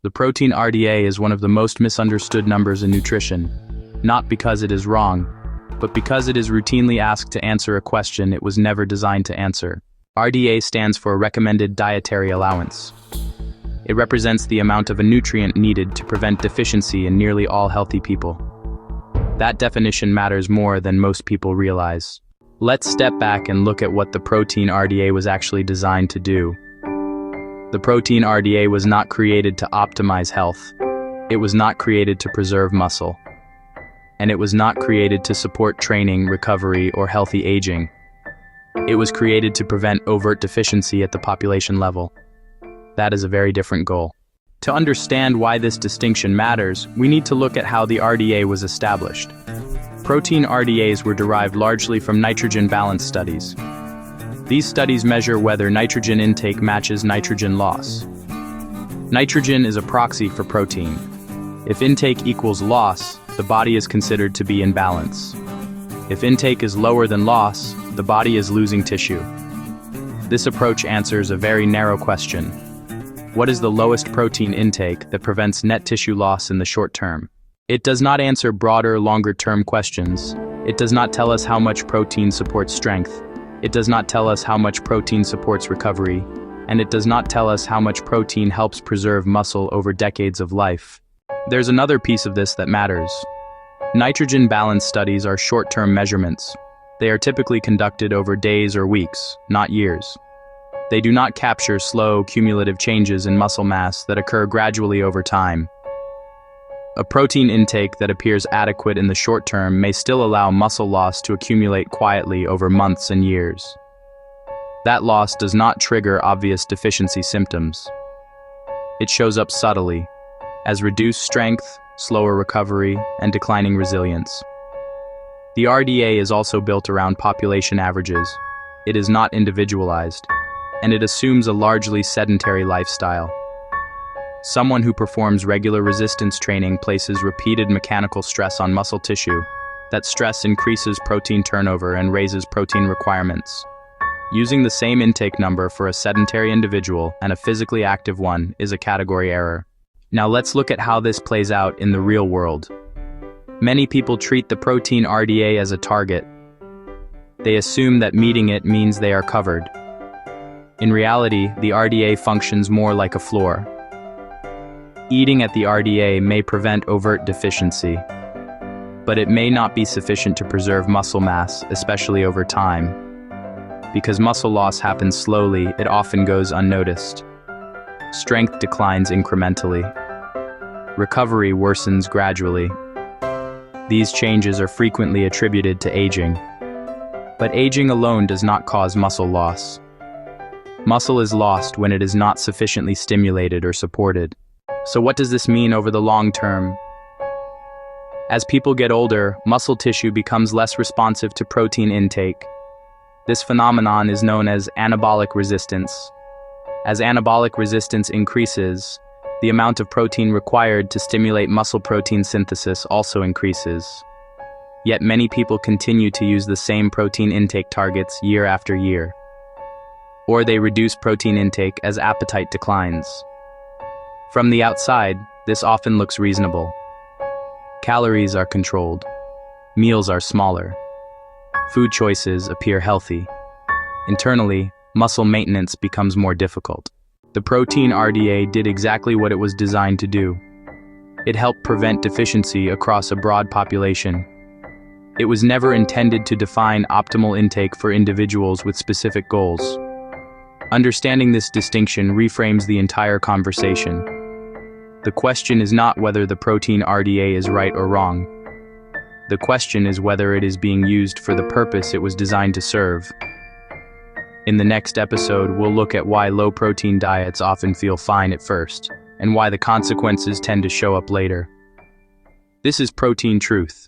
The protein RDA is one of the most misunderstood numbers in nutrition, not because it is wrong, but because it is routinely asked to answer a question it was never designed to answer. RDA stands for Recommended Dietary Allowance. It represents the amount of a nutrient needed to prevent deficiency in nearly all healthy people. That definition matters more than most people realize. Let's step back and look at what the protein RDA was actually designed to do. The protein RDA was not created to optimize health. It was not created to preserve muscle. And it was not created to support training, recovery, or healthy aging. It was created to prevent overt deficiency at the population level. That is a very different goal. To understand why this distinction matters, we need to look at how the RDA was established. Protein RDAs were derived largely from nitrogen balance studies. These studies measure whether nitrogen intake matches nitrogen loss. Nitrogen is a proxy for protein. If intake equals loss, the body is considered to be in balance. If intake is lower than loss, the body is losing tissue. This approach answers a very narrow question. What is the lowest protein intake that prevents net tissue loss in the short term? It does not answer broader, longer-term questions. It does not tell us how much protein supports strength. It does not tell us how much protein supports recovery. And it does not tell us how much protein helps preserve muscle over decades of life. There's another piece of this that matters. Nitrogen balance studies are short-term measurements. They are typically conducted over days or weeks, not years. They do not capture slow, cumulative changes in muscle mass that occur gradually over time. A protein intake that appears adequate in the short term may still allow muscle loss to accumulate quietly over months and years. That loss does not trigger obvious deficiency symptoms. It shows up subtly, as reduced strength, slower recovery, and declining resilience. The RDA is also built around population averages. It is not individualized, and it assumes a largely sedentary lifestyle. Someone who performs regular resistance training places repeated mechanical stress on muscle tissue. That stress increases protein turnover and raises protein requirements. Using the same intake number for a sedentary individual and a physically active one is a category error. Now let's look at how this plays out in the real world. Many people treat the protein RDA as a target. They assume that meeting it means they are covered. In reality, the RDA functions more like a floor. Eating at the RDA may prevent overt deficiency, but it may not be sufficient to preserve muscle mass, especially over time. Because muscle loss happens slowly, it often goes unnoticed. Strength declines incrementally. Recovery worsens gradually. These changes are frequently attributed to aging. But aging alone does not cause muscle loss. Muscle is lost when it is not sufficiently stimulated or supported. So what does this mean over the long term? As people get older, muscle tissue becomes less responsive to protein intake. This phenomenon is known as anabolic resistance. As anabolic resistance increases, the amount of protein required to stimulate muscle protein synthesis also increases. Yet many people continue to use the same protein intake targets year after year. Or they reduce protein intake as appetite declines. From the outside, this often looks reasonable. Calories are controlled. Meals are smaller. Food choices appear healthy. Internally, muscle maintenance becomes more difficult. The protein RDA did exactly what it was designed to do. It helped prevent deficiency across a broad population. It was never intended to define optimal intake for individuals with specific goals. Understanding this distinction reframes the entire conversation. The question is not whether the protein RDA is right or wrong. The question is whether it is being used for the purpose it was designed to serve. In the next episode, we'll look at why low-protein diets often feel fine at first, and why the consequences tend to show up later. This is Protein Truth.